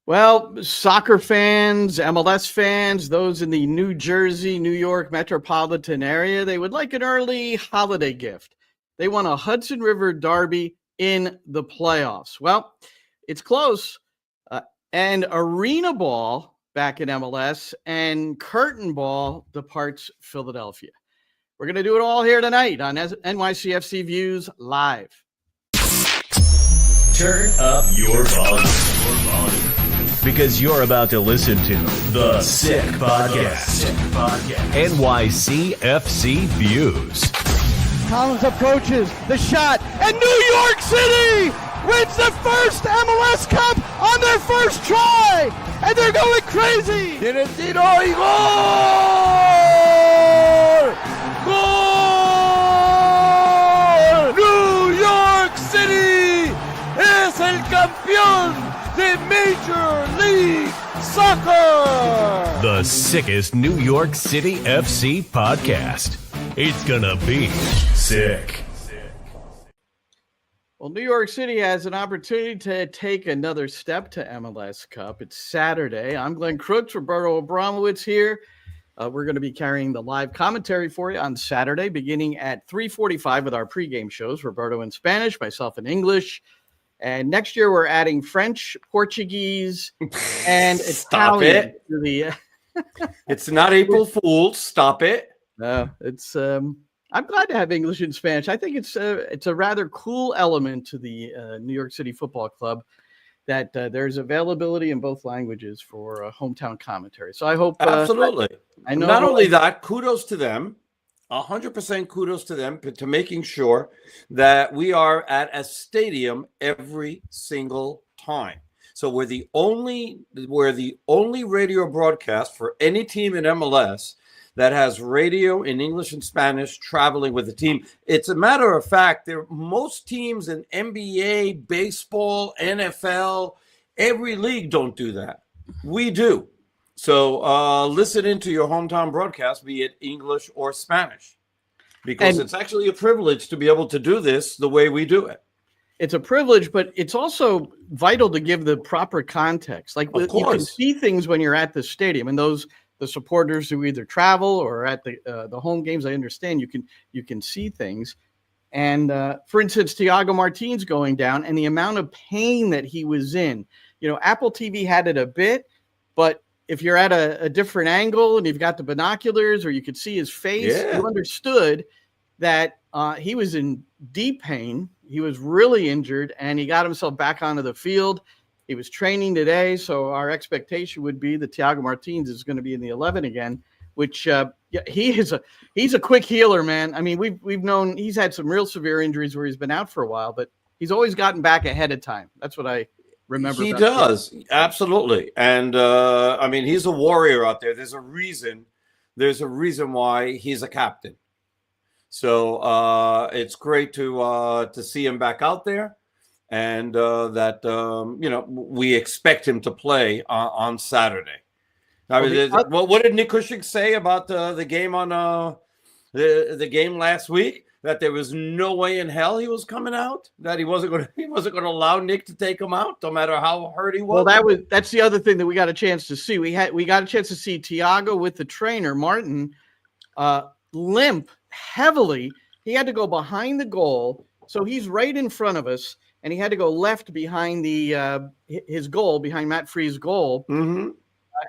Well, soccer fans, MLS fans, those in the New Jersey, New York metropolitan area, they would like an early holiday gift. They want a Hudson River Derby in the playoffs. Well, it's close. And Arena Ball back in MLS and Curtain Ball departs Philadelphia. We're going to do it all here tonight on NYCFC Views Live. Turn up your volume. Because you're about to listen to The Sick Podcast. NYCFC Views. Collins approaches the shot, and New York City wins the first MLS Cup on their first try, and they're going crazy. Tiene el tiro y gol! Gol! New York City es el campeón de Major League Soccer! The sickest New York City FC podcast. It's gonna be sick. Well, New York City has an opportunity to take another step to MLS Cup. It's Saturday. I'm Glenn Crooks, Roberto Abramowitz here. We're going to be carrying the live commentary for you on Saturday, beginning at 3:45 with our pregame shows, Roberto in Spanish, myself in English. And next year, we're adding French, Portuguese, and Italian to the. It's not April Fool's. Stop it. No, it's. I'm glad to have English and Spanish. I think it's a rather cool element to the New York City Football Club that there's availability in both languages for hometown commentary. So I hope absolutely. I know. Not only that, kudos to them. 100% kudos to them to making sure that we are at a stadium every single time. So we're the only radio broadcast for any team in MLS that has radio in English and Spanish traveling with the team. It's a matter of fact, most teams in NBA, baseball, NFL, every league don't do that. We do. So listen into your hometown broadcast, be it English or Spanish, because it's actually a privilege to be able to do this the way we do it. It's a privilege, but it's also vital to give the proper context. Like you can see things when you're at the stadium, and the supporters who either travel or at the home games, I understand you can see things. And for instance, Thiago Martins going down and the amount of pain that he was in. You know, Apple TV had it a bit, but if you're at a different angle and you've got the binoculars or you could see his face, you understood that he was in deep pain. He was really injured, and he got himself back onto the field. He was training today, so our expectation would be that Thiago Martins is going to be in the 11 again, which he's a quick healer, man. I mean, we've known he's had some real severe injuries where he's been out for a while, but he's always gotten back ahead of time. That's what I remember. He does. Absolutely. And I mean, he's a warrior out there. There's a reason why he's a captain. So it's great to see him back out there, and that we expect him to play on Saturday. I mean, what did Nick Cushing say about the game on the game last week? That there was no way in hell he was coming out. That he wasn't going to allow Nick to take him out, no matter how hurt he was. Well, that's the other thing that we got a chance to see. We got a chance to see Thiago with the trainer Martin limp heavily. He had to go behind the goal, so he's right in front of us, and he had to go left behind his goal, behind Matt Free's goal. Mm-hmm.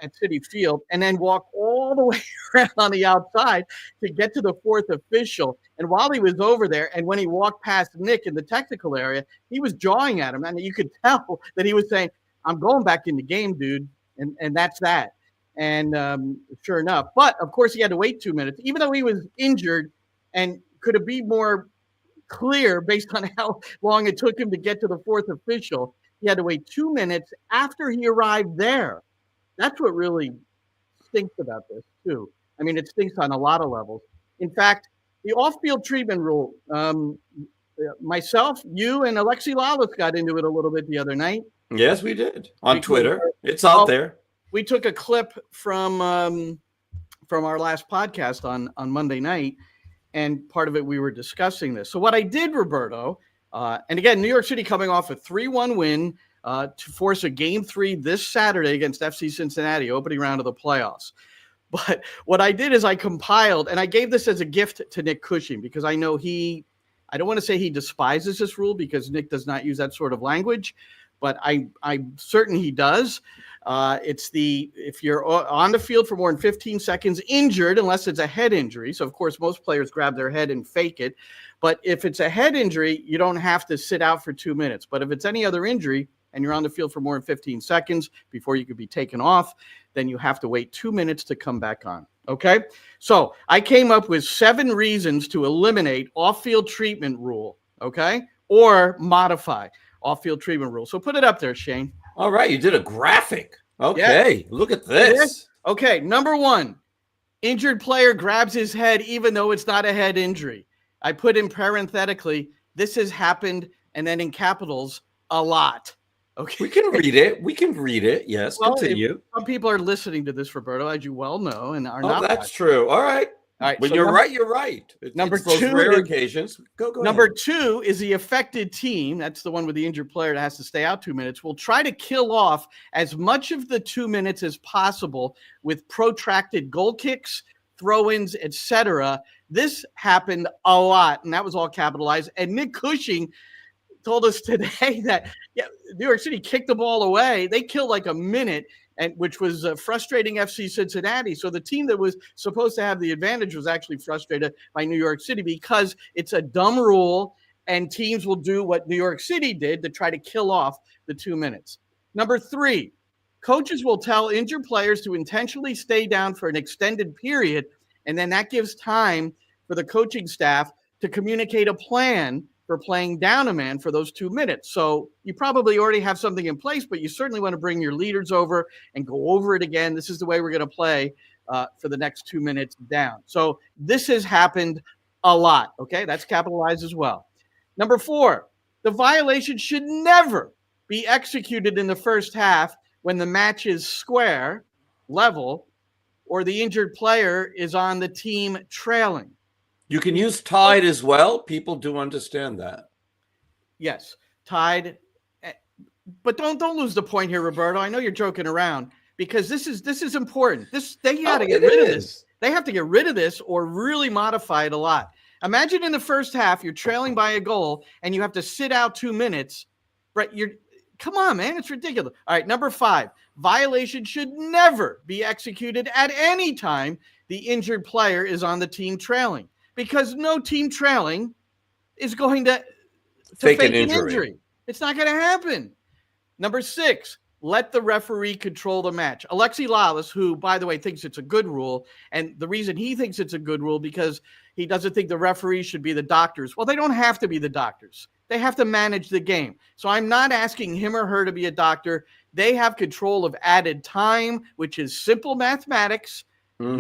At Citi Field, and then walk all the way around on the outside to get to the fourth official. And while he was over there, and when he walked past Nick in the technical area, he was jawing at him. And you could tell that he was saying, I'm going back in the game, dude. And that's that. And sure enough. But, of course, he had to wait 2 minutes, even though he was injured. And could it be more clear based on how long it took him to get to the fourth official? He had to wait 2 minutes after he arrived there. That's what really stinks about this, too. I mean, it stinks on a lot of levels. In fact, the off-field treatment rule, myself, you, and Alexi Lalas got into it a little bit the other night. Yes, we did. On Twitter. It's out there. We took a clip from our last podcast on Monday night, and part of it we were discussing this. So what I did, Roberto, and again, New York City coming off a 3-1 win to force a Game 3 this Saturday against FC Cincinnati, opening round of the playoffs. But what I did is I compiled, and I gave this as a gift to Nick Cushing because I know I don't want to say he despises this rule because Nick does not use that sort of language, but I'm certain he does. If you're on the field for more than 15 seconds injured, unless it's a head injury. So, of course, most players grab their head and fake it. But if it's a head injury, you don't have to sit out for 2 minutes. But if it's any other injury and you're on the field for more than 15 seconds before you could be taken off, then you have to wait 2 minutes to come back on. Okay? So I came up with 7 reasons to eliminate off-field treatment rule, okay? Or modify off-field treatment rule. So put it up there, Shane. All right, you did a graphic. Okay, yeah. Look at this. Okay, number 1, injured player grabs his head even though it's not a head injury. I put in parenthetically, this has happened, and then in capitals, a lot. Okay. We can read it. Yes, well, continue. Some people are listening to this, Roberto, as you well know, and are not. That's true. All right. When you're right, you're right. Number 2, rare occasions. Go Number ahead. 2 is the affected team. That's the one with the injured player that has to stay out 2 minutes. Will try to kill off as much of the 2 minutes as possible with protracted goal kicks, throw-ins, etc. This happened a lot, and that was all capitalized. And Nick Cushing told us today that New York City kicked the ball away. They killed like a minute, which was frustrating FC Cincinnati. So the team that was supposed to have the advantage was actually frustrated by New York City because it's a dumb rule, and teams will do what New York City did to try to kill off the 2 minutes. Number 3, coaches will tell injured players to intentionally stay down for an extended period, and then that gives time for the coaching staff to communicate a plan for playing down a man for those 2 minutes. So you probably already have something in place, but you certainly want to bring your leaders over and go over it again. This is the way we're going to play for the next 2 minutes down. So this has happened a lot. Okay, that's capitalized as well. Number 4, the violation should never be executed in the first half when the match is square, level, or the injured player is on the team trailing. You can use tied as well. People do understand that. Yes, tied. But don't lose the point here, Roberto. I know you're joking around because this is important. They got to get rid of this. They have to get rid of this or really modify it a lot. Imagine in the first half you're trailing by a goal and you have to sit out 2 minutes. Right? Come on, man. It's ridiculous. All right, number 5. Violation should never be executed at any time the injured player is on the team trailing. Because no team trailing is going to fake an injury. It's not going to happen. Number 6, let the referee control the match. Alexi Lalas, who, by the way, thinks it's a good rule, and the reason he thinks it's a good rule because he doesn't think the referees should be the doctors. Well, they don't have to be the doctors. They have to manage the game. So I'm not asking him or her to be a doctor. They have control of added time, which is simple mathematics. Mm-hmm.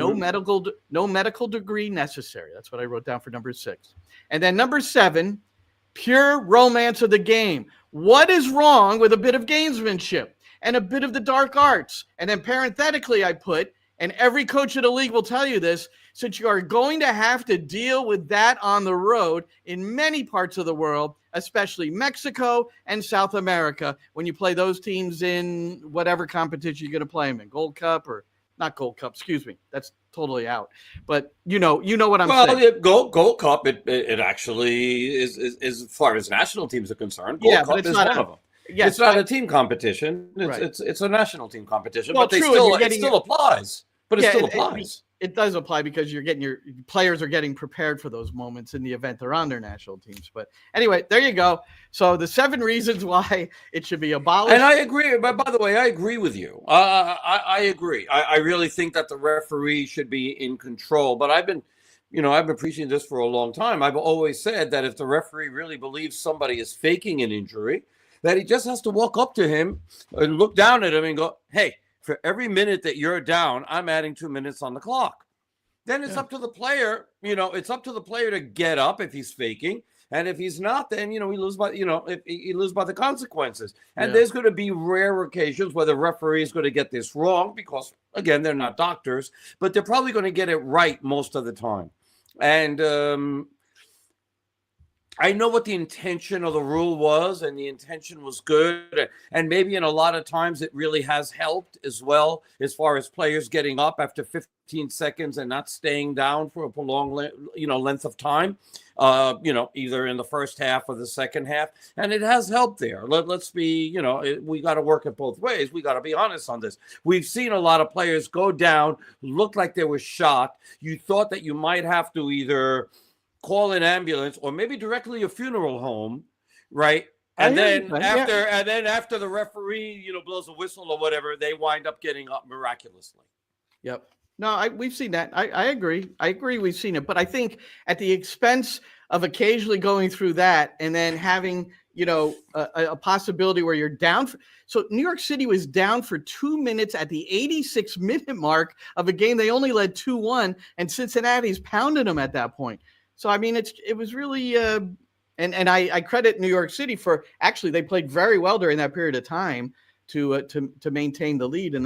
No medical degree necessary. That's what I wrote down for number 6. And then number 7, pure romance of the game. What is wrong with a bit of gamesmanship and a bit of the dark arts? And then parenthetically, I put, and every coach in the league will tell you this, since you are going to have to deal with that on the road in many parts of the world, especially Mexico and South America, when you play those teams in whatever competition you're going to play them in, Gold Cup or not Gold Cup, excuse me. That's totally out. But you know what I'm saying. Well, Gold Cup, it actually is as far as national teams are concerned. Gold Cup is one of them. Yes, it's not a team competition. It's a national team competition. Well, but it still applies. But it still applies. It does apply because your players are getting prepared for those moments in the event they're on their national teams. But anyway, there you go. So the 7 reasons why it should be abolished. And I agree. But by the way, I agree with you. I agree. I really think that the referee should be in control. But I've been preaching this for a long time. I've always said that if the referee really believes somebody is faking an injury, that he just has to walk up to him and look down at him and go, hey, for every minute that you're down, I'm adding 2 minutes on the clock. Then it's up to the player. It's up to the player to get up if he's faking, and if he's not, then he loses by if he loses by the consequences. And there's going to be rare occasions where the referee is going to get this wrong because again they're not doctors, but they're probably going to get it right most of the time. And I know what the intention of the rule was, and the intention was good. And maybe in a lot of times it really has helped as well, as far as players getting up after 15 seconds and not staying down for a prolonged, length of time, either in the first half or the second half. And it has helped there. Let's be, we got to work it both ways. We got to be honest on this. We've seen a lot of players go down, look like they were shot. You thought that you might have to either call an ambulance or maybe directly a funeral home, right? And then after the referee, blows a whistle or whatever, they wind up getting up miraculously. Yep. No, we've seen that. I agree. We've seen it, but I think at the expense of occasionally going through that and then having, a possibility where you're down. So New York City was down for 2 minutes at the 86-minute mark of a game. They only led 2-1, and Cincinnati's pounded them at that point. So, I mean, it was really, and I credit New York City for actually they played very well during that period of time to maintain the lead, and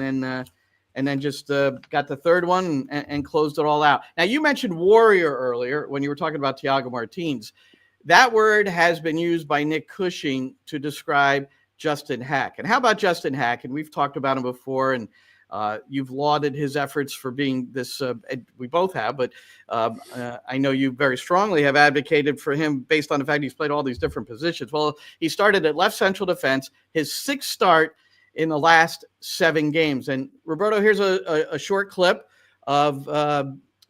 then just got the third one and closed it all out. Now, you mentioned warrior earlier when you were talking about Thiago Martins. That word has been used by Nick Cushing to describe Justin Haak. And how about Justin Haak? And we've talked about him before, and you've lauded his efforts for being this, we both have, but I know you very strongly have advocated for him based on the fact he's played all these different positions. Well, he started at left central defense, his sixth start in the last 7 games. And Roberto, here's a short clip of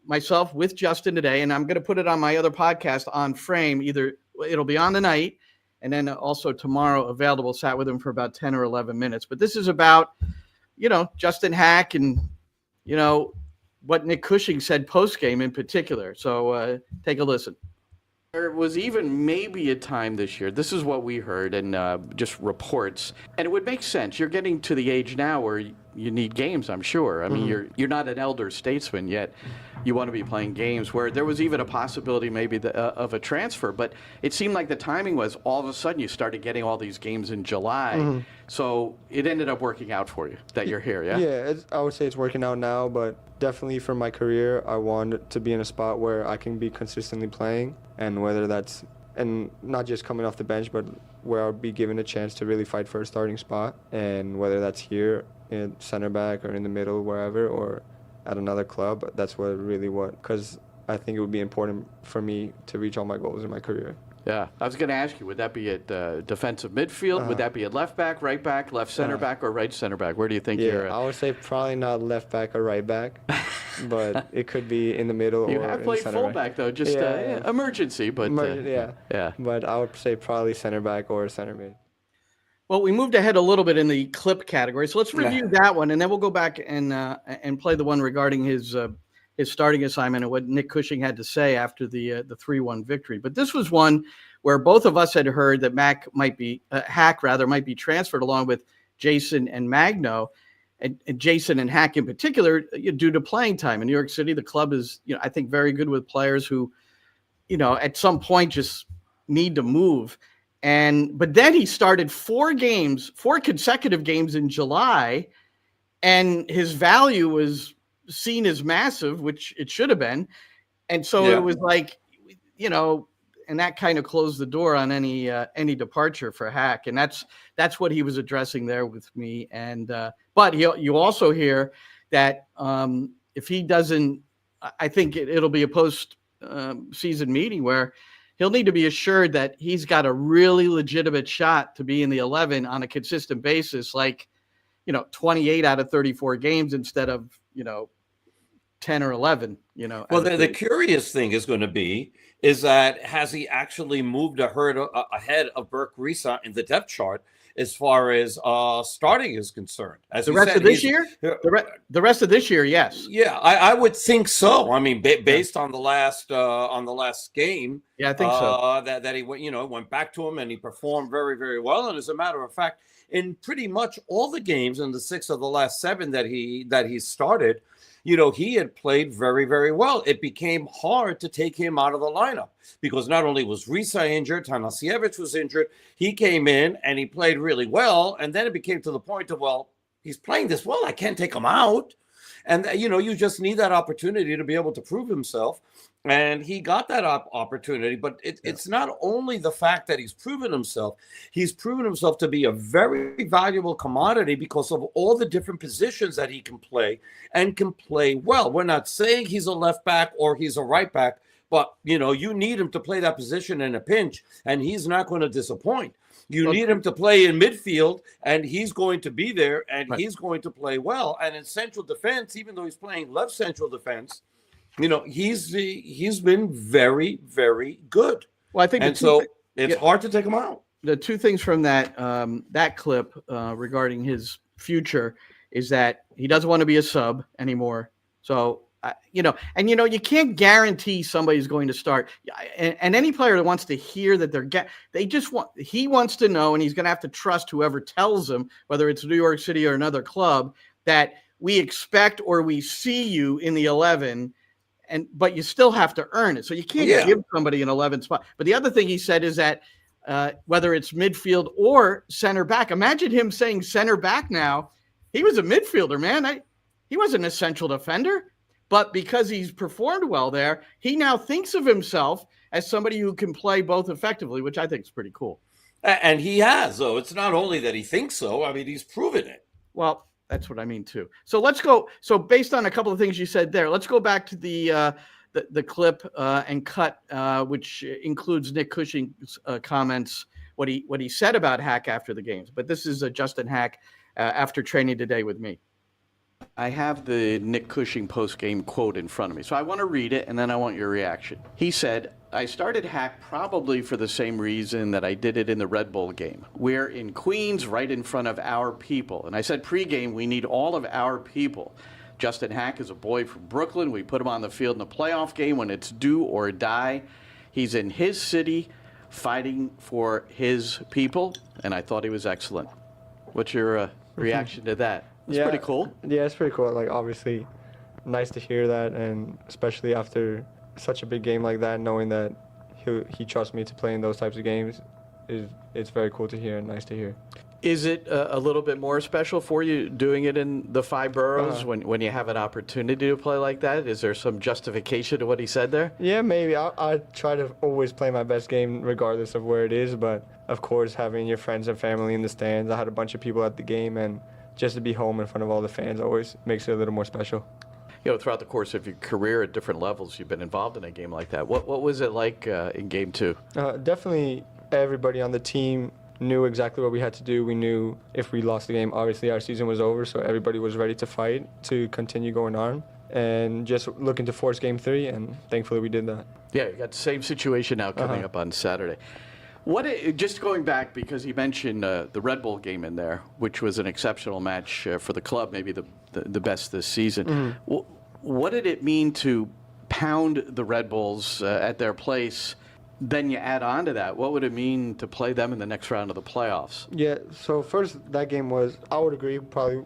myself with Justin today, and I'm going to put it on my other podcast on Frame. Either it'll be on tonight, and then also tomorrow available. Sat with him for about 10 or 11 minutes. But this is about Justin Haak and, what Nick Cushing said post-game in particular. So take a listen. There was even maybe a time this year, this is what we heard and just reports, and it would make sense. You're getting to the age now where you need games, I'm sure. I mean, you're not an elder statesman yet. You want to be playing games where there was even a possibility maybe of a transfer, but it seemed like the timing was all of a sudden you started getting all these games in July. So it ended up working out for you that you're here, yeah? Yeah, I would say it's working out now, but definitely for my career, I want to be in a spot where I can be consistently playing, and whether that's, and not just coming off the bench, but where I'll be given a chance to really fight for a starting spot, and whether that's here in center back or in the middle, wherever, or at another club, that's because I think it would be important for me to reach all my goals in my career. Yeah, I was going to ask you, would that be at defensive midfield? Would that be at left back, right back, left center back, or right center back? Where do you think you're at? I would say probably not left back or right back, but it could be in the middle you or have in played center fullback, though, just emergency. But yeah. But I would say probably center back or center mid. Well, we moved ahead a little bit in the clip category, so let's review that one, and then we'll go back and play the one regarding his starting assignment and what Nick Cushing had to say after the 3-1 victory. But this was one where both of us had heard that Haak might be transferred along with Jason and Magno, and Jason and Haak in particular due to playing time in New York City. The club is, I think, very good with players who, at some point just need to move. But then he started 4 consecutive games in July, and his value was seen as massive, which it should have been. And so it was like, and that kind of closed the door on any departure for Haak. And that's what he was addressing there with me. And but you also hear that if he doesn't, I think it'll be a post season meeting where he'll need to be assured that he's got a really legitimate shot to be in the 11 on a consistent basis, like 28 out of 34 games instead of 10 or 11. Well, the curious thing is going to be is that has he actually moved ahead of Burke Risa in the depth chart as far as starting is concerned? As the rest of this year? The rest of this year, yes. Yeah, I would think so. I mean, based on the last game, yeah, I think so. That he went back to him and he performed very, very well. And as a matter of fact, in pretty much all the games in the 6 of the last 7 that he started, he had played very, very well. It became hard to take him out of the lineup because not only was Risa injured, Tanasiewicz was injured. He came in and he played really well. And then it became to the point of, well, he's playing this well. I can't take him out. And, you just need that opportunity to be able to prove himself. And he got that opportunity. But it's not only the fact that he's proven himself to be a very valuable commodity because of all the different positions that he can play and can play well. We're not saying he's a left back or he's a right back, but, you need him to play that position in a pinch, and he's not going to disappoint. You need him to play in midfield, and he's going to be there, and he's going to play well. And in central defense, even though he's playing left central defense, he's been very, very good. Well, I think, it's hard to take him out. The two things from that clip regarding his future is that he doesn't want to be a sub anymore. So, you can't guarantee somebody's going to start. And any player that wants to hear that he wants to know, and he's going to have to trust whoever tells him, whether it's New York City or another club, that we expect or we see you in the 11, but you still have to earn it. So you can't give somebody an 11 spot. But the other thing he said is that whether it's midfield or center back, imagine him saying center back now. He was a midfielder, man. He wasn't a central defender. But because he's performed well there, he now thinks of himself as somebody who can play both effectively, which I think is pretty cool. And he has, though. It's not only that he thinks so. I mean, he's proven it. Well, that's what I mean, too. So let's go. So based on a couple of things you said there, let's go back to the clip and cut, which includes Nick Cushing's comments, what he said about Haak after the games. But this is Justin Haak after training today with me. I have the Nick Cushing post-game quote in front of me, so I want to read it, and then I want your reaction. He said, "I started Haak probably for the same reason that I did it in the Red Bull game. We're in Queens, right in front of our people. And I said pregame, we need all of our people. Justin Haak is a boy from Brooklyn. We put him on the field in a playoff game when it's do or die. He's in his city fighting for his people, and I thought he was excellent." What's your reaction to that? It's pretty cool. Yeah, it's pretty cool. Like, obviously, nice to hear that, and especially after such a big game like that, knowing that he trusts me to play in those types of games, it's very cool to hear and nice to hear. Is it a little bit more special for you doing it in the 5 boroughs when you have an opportunity to play like that? Is there some justification to what he said there? Yeah, maybe. I try to always play my best game regardless of where it is, but of course having your friends and family in the stands, I had a bunch of people at the game, and just to be home in front of all the fans always makes it a little more special. Throughout the course of your career at different levels, you've been involved in a game like that. What was it like in Game 2? Definitely everybody on the team knew exactly what we had to do. We knew if we lost the game, obviously our season was over, so everybody was ready to fight to continue going on and just looking to force Game 3, and thankfully we did that. Yeah, you got the same situation now coming up on Saturday. Just going back, because he mentioned the Red Bull game in there, which was an exceptional match for the club, maybe the best this season. What did it mean to pound the Red Bulls at their place? Then you add on to that, what would it mean to play them in the next round of the playoffs? Yeah, so first, that game was, I would agree, probably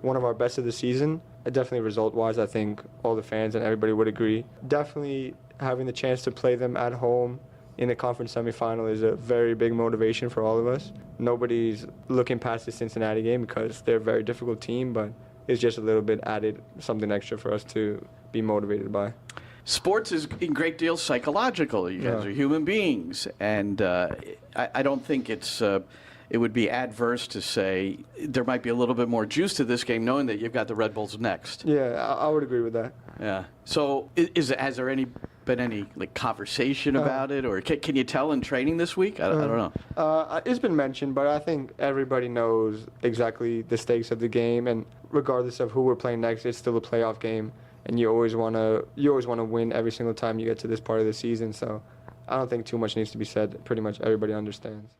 one of our best of the season. Definitely result-wise, I think all the fans and everybody would agree. Definitely having the chance to play them at home in the conference semifinal is a very big motivation for all of us. Nobody's looking past the Cincinnati game because they're a very difficult team, but it's just a little bit added, something extra for us to be motivated by. Sports is in great deal psychological. You guys are human beings, and I don't think it would be adverse to say there might be a little bit more juice to this game, knowing that you've got the Red Bulls next. Yeah, I would agree with that. Yeah. So, has there been any conversation about it, or can you tell in training this week? I don't know. It's been mentioned, but I think everybody knows exactly the stakes of the game, and regardless of who we're playing next, it's still a playoff game, and you always want to win every single time you get to this part of the season. So, I don't think too much needs to be said. Pretty much everybody understands.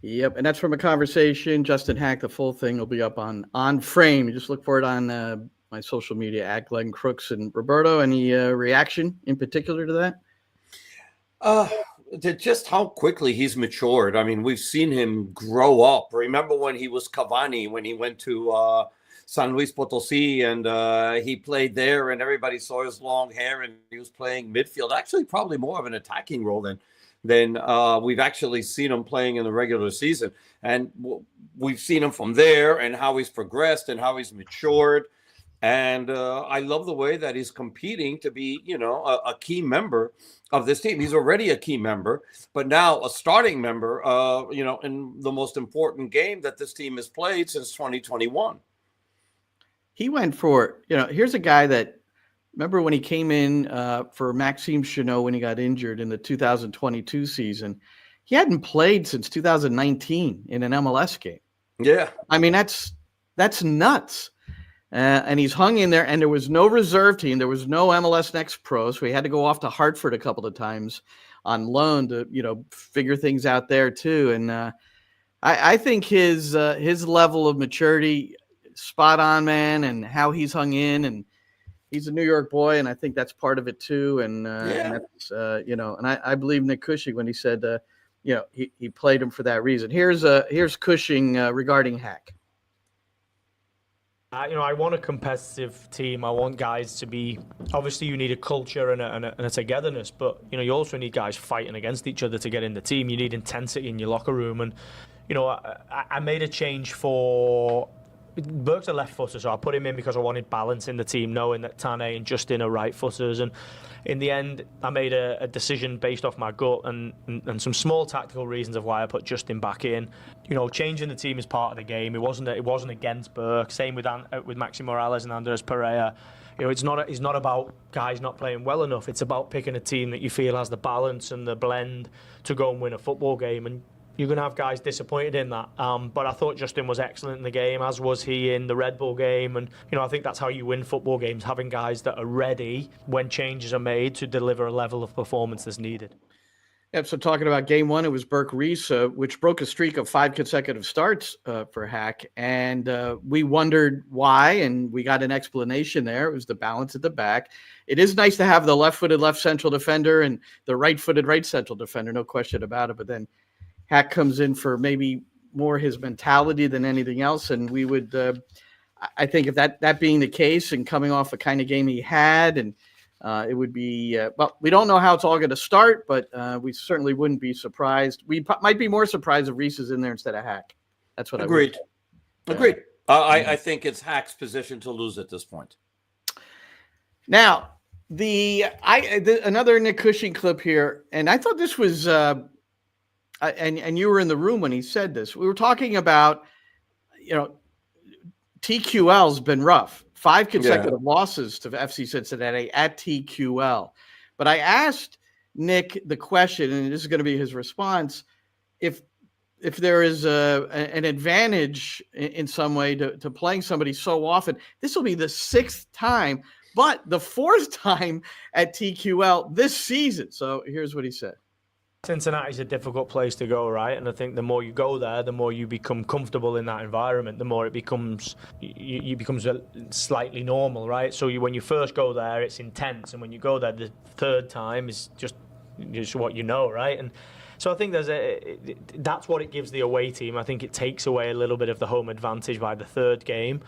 Yep, and that's from a conversation. Justin Haak, the full thing will be up on Frame. You just look for it on my social media at Glenn Crooks and Roberto. Any reaction in particular to that? Just how quickly he's matured. I mean, we've seen him grow up. Remember when he was Cavani, when he went to San Luis Potosí and he played there and everybody saw his long hair and he was playing midfield. Actually, probably more of an attacking role than we've actually seen him playing in the regular season. And we've seen him from there and how he's progressed and how he's matured. And I love the way that he's competing to be, a key member of this team. He's already a key member, but now a starting member, in the most important game that this team has played since 2021. He went for, here's a guy that, remember when he came in for Maxime Chanot when he got injured in the 2022 season, he hadn't played since 2019 in an MLS game. Yeah. I mean, that's nuts. And he's hung in there, and there was no reserve team. There was no MLS Next Pro, so he had to go off to Hartford a couple of times on loan to, figure things out there too. And I think his level of maturity, spot on, man, and how he's hung in, and he's a New York boy, and I think that's part of it too. And, and that's, and I believe Nick Cushing when he said, he played him for that reason. Here's Cushing regarding Haak. I want a competitive team. I want guys to be, obviously you need a culture and a togetherness, but you also need guys fighting against each other to get in the team. You need intensity in your locker room. And I made a change for Burke's a left footer, so I put him in because I wanted balance in the team, knowing that Tane and Justin are right footers. And in the end, I made a decision based off my gut and some small tactical reasons of why I put Justin back in. Changing the team is part of the game. It wasn't against Burke. Same with Maxi Morales and Andres Pereira. It's not about guys not playing well enough. It's about picking a team that you feel has the balance and the blend to go and win a football game. And you're going to have guys disappointed in that. But I thought Justin was excellent in the game, as was he in the Red Bull game. And, I think that's how you win football games, having guys that are ready when changes are made to deliver a level of performance that's needed. Yep, so talking about game one, it was Burke Reese, which broke a streak of 5 consecutive starts for Haak. And we wondered why, and we got an explanation there. It was the balance at the back. It is nice to have the left-footed left central defender and the right-footed right central defender, no question about it. But then Haak comes in for maybe more his mentality than anything else. And we would, I think if that being the case and coming off the kind of game he had, and it would be, we don't know how it's all going to start, but we certainly wouldn't be surprised. We might be more surprised if Reese is in there instead of Haak. That's what Agreed. I would. Agreed. I think it's Haak's position to lose at this point. Now, another Nick Cushing clip here, and I thought this was, and you were in the room when he said this. We were talking about, TQL's been rough. 5 consecutive losses to FC Cincinnati at TQL. But I asked Nick the question, and this is going to be his response, if there is an advantage in some way to playing somebody so often. This will be the 6th time, but the 4th time at TQL this season. So here's what he said. Cincinnati is a difficult place to go, right? And I think the more you go there, the more you become comfortable in that environment, the more it becomes slightly normal, right? So when you first go there, it's intense, and when you go there the 3rd time, is just what you know, right? And so I think that's what it gives the away team. I think it takes away a little bit of the home advantage by the 3rd game.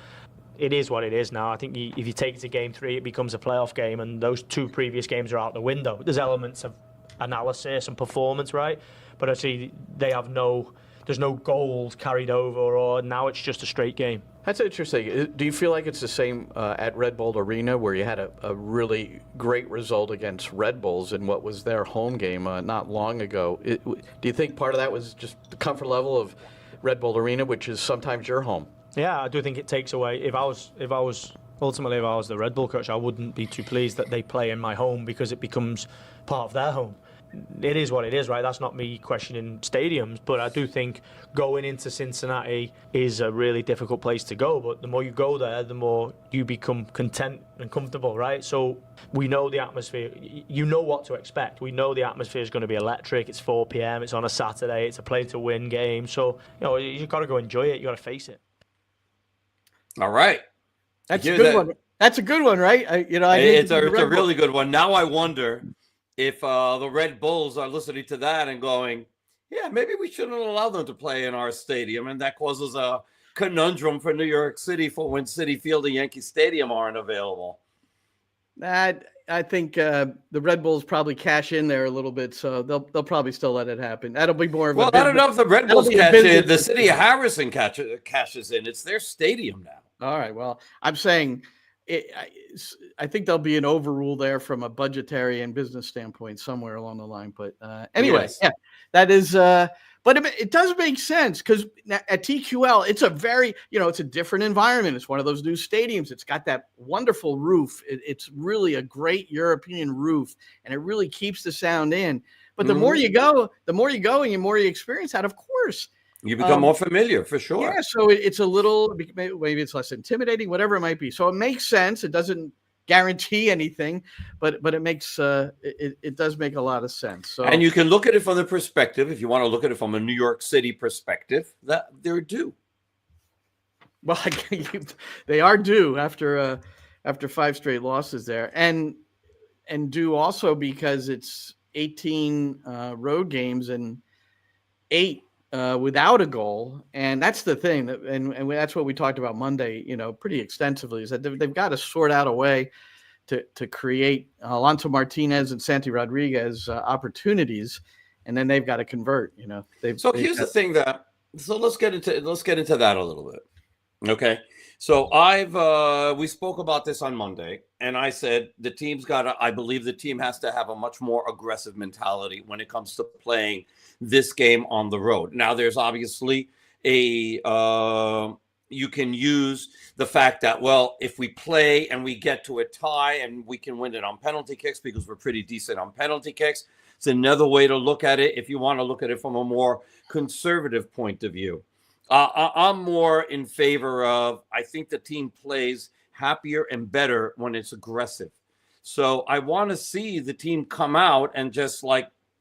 It is what it is now. I think if you take it to game 3, it becomes a playoff game, and those 2 previous games are out the window. There's elements of analysis and performance, right? But actually there's no goals carried over, or now it's just a straight game. That's interesting. Do you feel like it's the same at Red Bull Arena, where you had a really great result against Red Bulls in what was their home game not long ago? Do you think part of that was just the comfort level of Red Bull Arena, which is sometimes your home? Yeah, I do think it takes away. If I was the Red Bull coach, I wouldn't be too pleased that they play in my home, because it becomes part of their home. It is what it is, right? That's not me questioning stadiums, but I do think going into Cincinnati is a really difficult place to go. But the more you go there, the more you become content and comfortable, right? So we know the atmosphere. You know what to expect. We know the atmosphere is going to be electric. It's 4 p.m. It's on a Saturday. It's a play-to-win game. So you've got to go enjoy it. You got to face it. All right. That's a good one. That's a good one, right? It's a really good one. Now I wonder if the Red Bulls are listening to that and going, yeah, maybe we shouldn't allow them to play in our stadium. And that causes a conundrum for New York City for when Citi Field and Yankee Stadium aren't available. I think the Red Bulls probably cash in there a little bit, so they'll probably still let it happen. That'll be more of I don't know if the Red Bulls cash in. The city of Harrison cashes in. It's their stadium now. All right. Well, I'm saying I think there'll be an overrule there from a budgetary and business standpoint somewhere along the line. But anyway, Yes. yeah, that is. But it does make sense because at TQL, it's a very, it's a different environment. It's one of those new stadiums. It's got that wonderful roof. It's really a great European roof, and it really keeps the sound in. But the more you go, and the more you experience that, of course. You become more familiar, for sure. Yeah, so it's a little, maybe it's less intimidating, whatever it might be. So it makes sense. It doesn't guarantee anything, but it makes it does make a lot of sense. So, and you can look at it from the perspective, if you want to look at it from a New York City perspective, that they're due. Well, they are due after 5 straight losses there, and due also because it's 18 road games and 8 without a goal, and that's the thing that, and that's what we talked about Monday, pretty extensively, is that they've got to sort out a way to create Alonso Martinez and Santi Rodriguez opportunities, and then they've got to convert. So let's get into that a little bit. Okay, so we spoke about this on Monday, and I said I believe the team has to have a much more aggressive mentality when it comes to playing this game on the road. Now, there's obviously you can use the fact that, well, if we play and we get to a tie and we can win it on penalty kicks because we're pretty decent on penalty kicks, it's another way to look at it if you want to look at it from a more conservative point of view. I'm more in favor of, I think the team plays happier and better when it's aggressive. So I want to see the team come out and just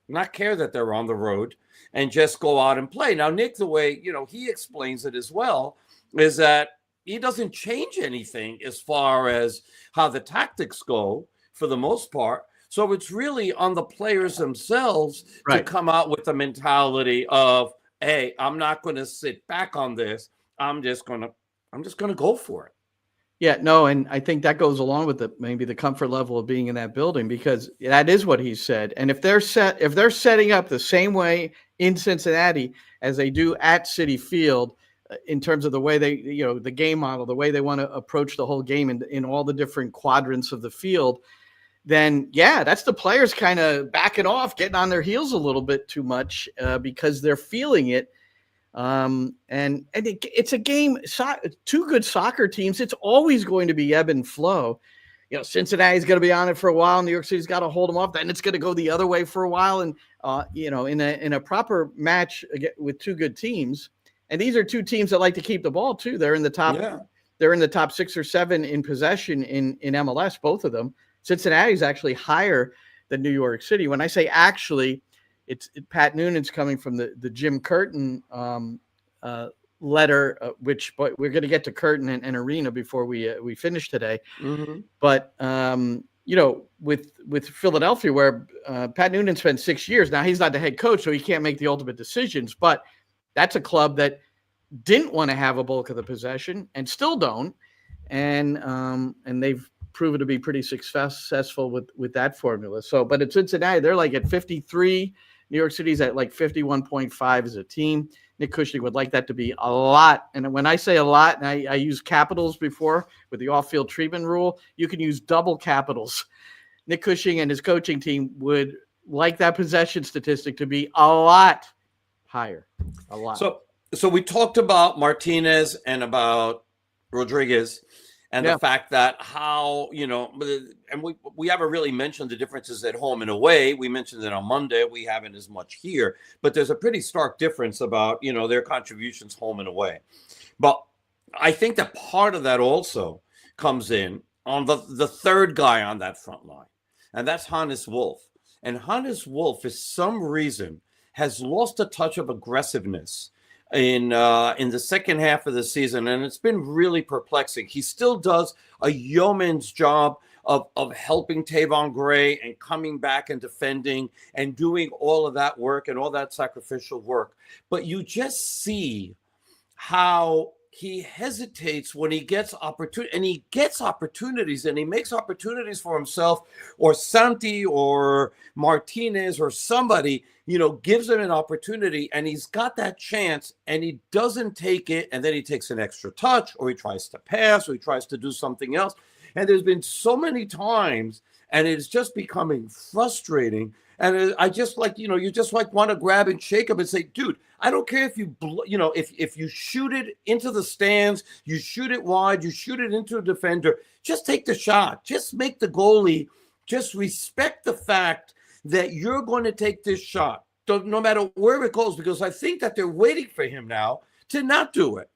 not care that they're on the road and just go out and play. Now, Nick, the way, he explains it as well, is that he doesn't change anything as far as how the tactics go for the most part. So it's really on the players themselves to come out with the mentality of, hey, I'm not going to sit back on this. I'm just going to go for it. Yeah, no, and I think that goes along with maybe the comfort level of being in that building, because that is what he said. And if they're setting up the same way in Cincinnati as they do at Citi Field, in terms of the way they, the game model, the way they want to approach the whole game in all the different quadrants of the field, then yeah, that's the players kind of backing off, getting on their heels a little bit too much because they're feeling it. And it's a game. Two good soccer teams, it's always going to be ebb and flow. Cincinnati's going to be on it for a while. New York City's got to hold them off. Then it's going to go the other way for a while. And in a proper match with two good teams, and these are two teams that like to keep the ball too. They're in the top. Yeah. They're in the top 6 or 7 in possession in MLS. Both of them. Cincinnati's actually higher than New York City. When I say actually, Pat Noonan's coming from the Jim Curtin letter, but we're going to get to Curtin and Arena before we finish today. Mm-hmm. But with Philadelphia, where Pat Noonan spent 6 years, now he's not the head coach, so he can't make the ultimate decisions. But that's a club that didn't want to have a bulk of the possession and still don't, and they've proven to be pretty successful with that formula. So, but at Cincinnati, they're like at 53. New York City's at like 51.5 as a team. Nick Cushing would like that to be a lot. And when I say a lot, and I use capitals before with the off-field treatment rule, you can use double capitals. Nick Cushing and his coaching team would like that possession statistic to be a lot higher. A lot. So we talked about Martinez and about Rodriguez. And the fact that how, and we haven't really mentioned the differences at home and away. We mentioned it on Monday. We haven't as much here. But there's a pretty stark difference about, their contributions home and away. But I think that part of that also comes in on the third guy on that front line. And that's Hannes Wolf. And Hannes Wolf, for some reason, has lost a touch of aggressiveness in the second half of the season, and it's been really perplexing. He still does a yeoman's job of helping Tavon Gray and coming back and defending and doing all of that work and all that sacrificial work. But you just see how he hesitates when he gets opportunity, and he gets opportunities, and he makes opportunities for himself, or Santi or Martinez or somebody, gives him an opportunity, and he's got that chance, and he doesn't take it, and then he takes an extra touch, or he tries to pass, or he tries to do something else. And there's been so many times, and it's just becoming frustrating. And I just like, you just like want to grab and shake him and say, dude, I don't care if if you shoot it into the stands, you shoot it wide, you shoot it into a defender, just take the shot. Just make the goalie just respect the fact that you're going to take this shot, no matter where it goes, because I think that they're waiting for him now to not do it.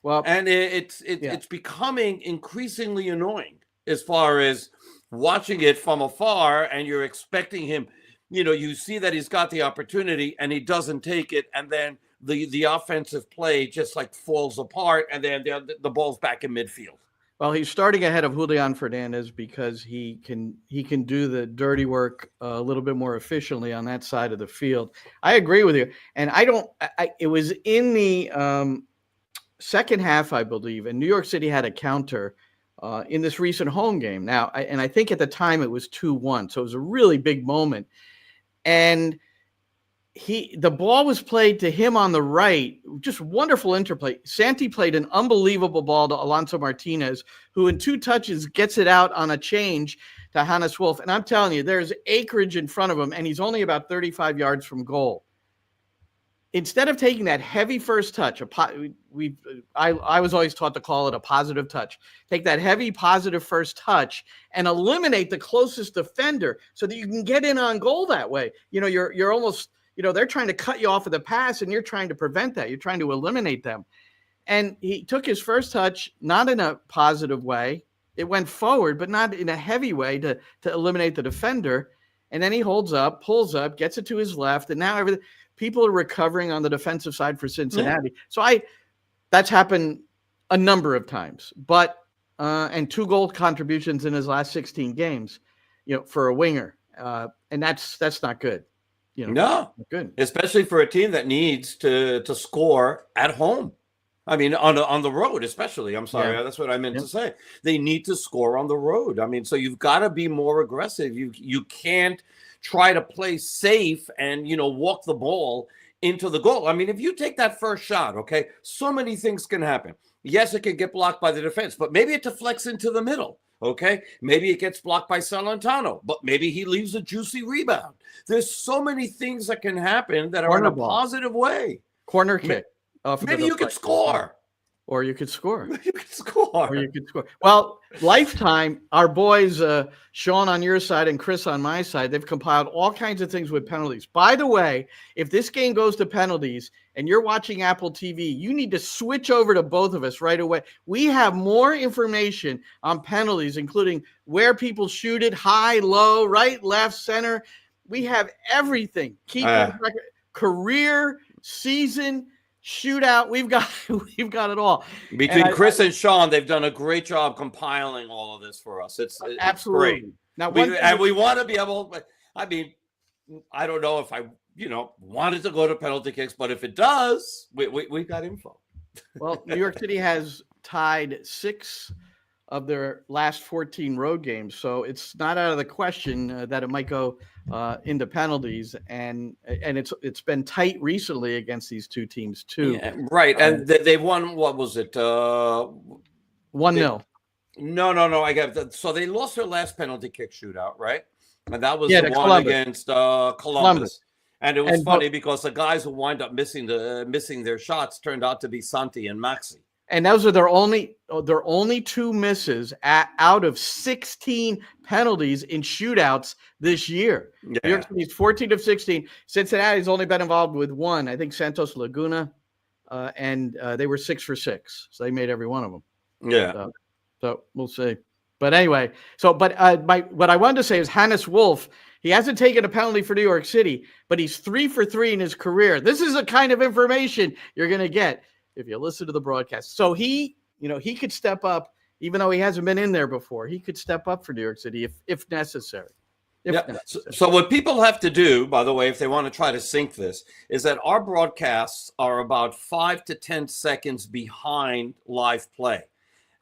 Well, and it's becoming increasingly annoying as far as watching it from afar, and you're expecting him, you see that he's got the opportunity and he doesn't take it, and then the offensive play just like falls apart, and then the ball's back in midfield. Well, he's starting ahead of Julian Fernandez because he can do the dirty work a little bit more efficiently on that side of the field. I agree with you, and it was in the second half, I believe, and New York City had a counter in this recent home game. Now, I think at the time it was 2-1, so it was a really big moment. And the ball was played to him on the right, just wonderful interplay. Santi played an unbelievable ball to Alonso Martinez, who in 2 touches gets it out on a change to Hannes Wolf. And I'm telling you, there's acreage in front of him, and he's only about 35 yards from goal. Instead of taking that heavy first touch, I was always taught to call it a positive touch. Take that heavy positive first touch and eliminate the closest defender so that you can get in on goal that way. You're almost, they're trying to cut you off of the pass, and you're trying to prevent that. You're trying to eliminate them. And he took his first touch, not in a positive way. It went forward, but not in a heavy way to eliminate the defender. And then he holds up, pulls up, gets it to his left, and now people are recovering on the defensive side for Cincinnati. Yeah. So that's happened a number of times, but and 2 goal contributions in his last 16 games, for a winger, and that's not good. No, not good, especially for a team that needs to score at home. I mean, on the road, especially. I'm sorry, that's what I meant to say. They need to score on the road. I mean, so you've got to be more aggressive. You can't try to play safe and, walk the ball into the goal. I mean, if you take that first shot, okay, so many things can happen. Yes, it can get blocked by the defense, but maybe it deflects into the middle, okay? Maybe it gets blocked by Salentano, but maybe he leaves a juicy rebound. There's so many things that can happen that are in a positive way. Corner kick. Maybe you could score. Or you could score. You could score. Or you could score. Well, Lifetime, our boys, Sean on your side and Chris on my side, they've compiled all kinds of things with penalties. By the way, if this game goes to penalties and you're watching Apple TV, you need to switch over to both of us right away. We have more information on penalties, including where people shoot it, high, low, right, left, center. We have everything. Career, season, shootout, we've got it all. Between Chris and Sean, they've done a great job compiling all of this for us. It's absolutely great. Now, we want to be able. I mean, I don't know if I wanted to go to penalty kicks, but if it does, we got info. Well, New York City has tied 6 of their last 14 road games, so it's not out of the question that it might go into penalties, and it's been tight recently against these 2 teams too. Yeah, right, and they won. What was it? 1-0. No. I got that. So they lost their last penalty kick shootout, right? And that was the one against Columbus. And it was funny because the guys who wind up missing their shots turned out to be Santi and Maxi. And those are their only 2 misses out of 16 penalties in shootouts this year. Yeah. New York City's 14 of 16. Cincinnati's only been involved with 1. I think Santos Laguna, and they were 6 for 6. So they made every one of them. Yeah. So we'll see. But anyway, what I wanted to say is Hannes Wolf. He hasn't taken a penalty for New York City, but he's 3 for 3 in his career. This is the kind of information you're going to get if you listen to the broadcast. So he could step up, even though he hasn't been in there before. He could step up for New York City if necessary. So what people have to do, by the way, if they want to try to sync this, is that our broadcasts are about 5 to 10 seconds behind live play.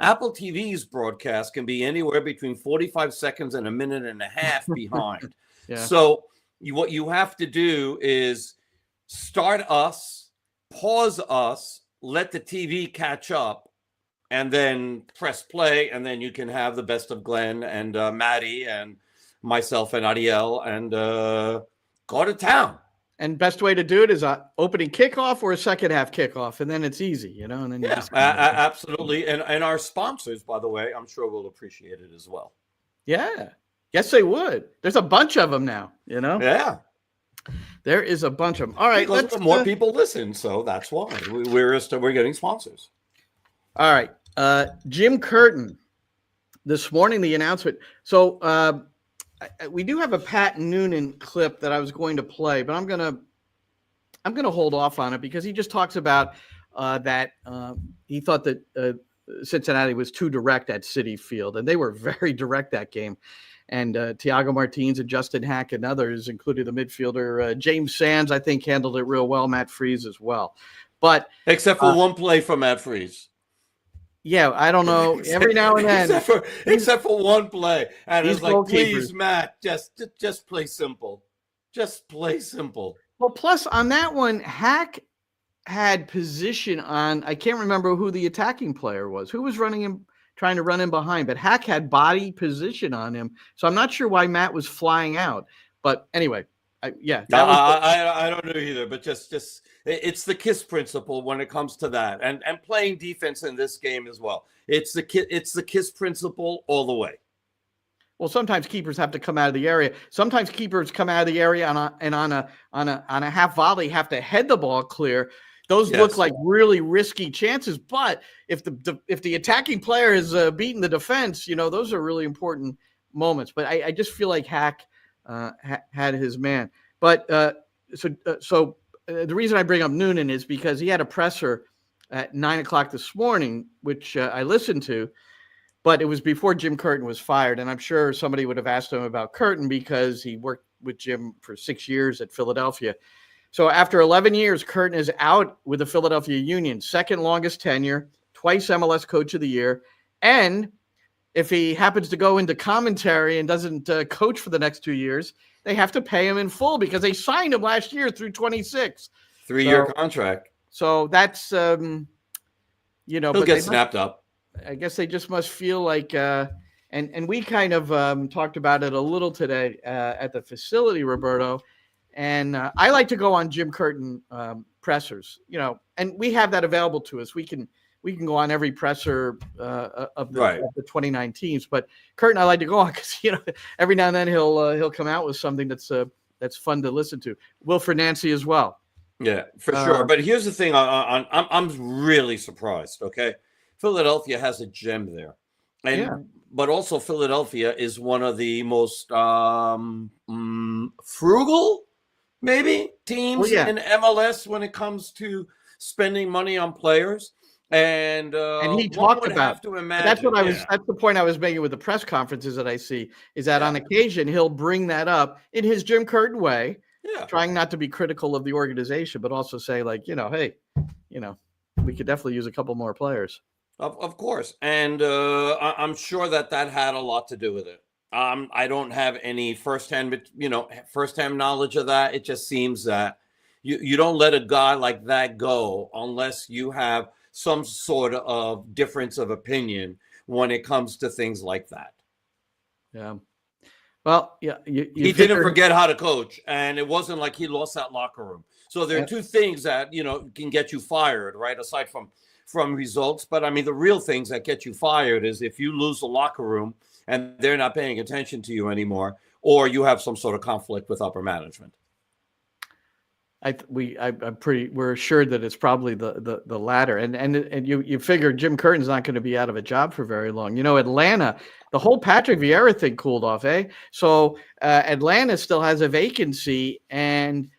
Apple TV's broadcast can be anywhere between 45 seconds and a minute and a half behind. So what you have to do is start us, pause us, let the TV catch up, and then press play, and then you can have the best of Glenn and Maddie and myself and Ariel and go to town. And best way to do it is a opening kickoff or a second half kickoff, and then it's easy, and then you just absolutely. And our sponsors, by the way, I'm sure will appreciate it as well. Yeah, yes, they would. There's a bunch of them now, Yeah, there is a bunch of them. All right, because more people listen, so that's why we're getting sponsors. All right, Jim Curtin. This morning, the announcement. So. We do have a Pat Noonan clip that I was going to play, but I'm gonna hold off on it because he just talks about that he thought that Cincinnati was too direct at Citi Field, and they were very direct that game. And Thiago Martins and Justin Haak and others, including the midfielder James Sands, I think handled it real well. Matt Freese as well, but except for one play from Matt Freese. Yeah, I don't know. Every now and then, except for one play, and it's like, goalkeepers. Please, Matt, just play simple. Just play simple. Well, plus on that one, Haak had position on. I can't remember who the attacking player was. Who was running him, trying to run him behind? But Haak had body position on him, so I'm not sure why Matt was flying out. But anyway, I don't know either. But just it's the KISS principle when it comes to that, and playing defense in this game as well. It's the KISS principle all the way. Well, sometimes keepers have to come out of the area. Sometimes keepers come out of the area on a half volley have to head the ball clear. Those look like really risky chances. But if the attacking player is beating the defense, those are really important moments. But I just feel like Haak had his man. But so the reason I bring up Noonan is because he had a presser at 9:00 this morning, which I listened to, but it was before Jim Curtin was fired. And I'm sure somebody would have asked him about Curtin because he worked with Jim for 6 years at Philadelphia. So after 11 years, Curtin is out with the Philadelphia Union, second longest tenure, twice MLS Coach of the Year. And if he happens to go into commentary and doesn't coach for the next 2 years, they have to pay him in full because they signed him last year through 26. 3-year contract. So that's, he'll get snapped up. I guess they just must feel like, and we kind of talked about it a little today at the facility, Roberto. And I like to go on Jim Curtin pressers, and we have that available to us. We can go on every presser of the 29 teams, but Curtin, I like to go on because every now and then he'll come out with something that's fun to listen to. Wilfred Nancy as well. Yeah, for sure. But here's the thing: I'm really surprised. Okay, Philadelphia has a gem there, but also Philadelphia is one of the most frugal, maybe teams in MLS when it comes to spending money on players. And he talked about that's the point I was making with the press conferences that I see is that on occasion he'll bring that up in his Jim Curtin way, trying not to be critical of the organization, but also say like, hey, we could definitely use a couple more players. Of course. And I'm sure that had a lot to do with it. I don't have any firsthand knowledge of that. It just seems that you don't let a guy like that go unless you have some sort of difference of opinion when it comes to things like that. Yeah. Well, yeah. He didn't forget how to coach, and it wasn't like he lost that locker room. So there are two things that, can get you fired, right? Aside from results. But I mean, the real things that get you fired is if you lose the locker room and they're not paying attention to you anymore, or you have some sort of conflict with upper management. We're assured that it's probably the latter, and you figure Jim Curtin's not going to be out of a job for very long. Atlanta, the whole Patrick Vieira thing cooled off, eh? So Atlanta still has a vacancy, and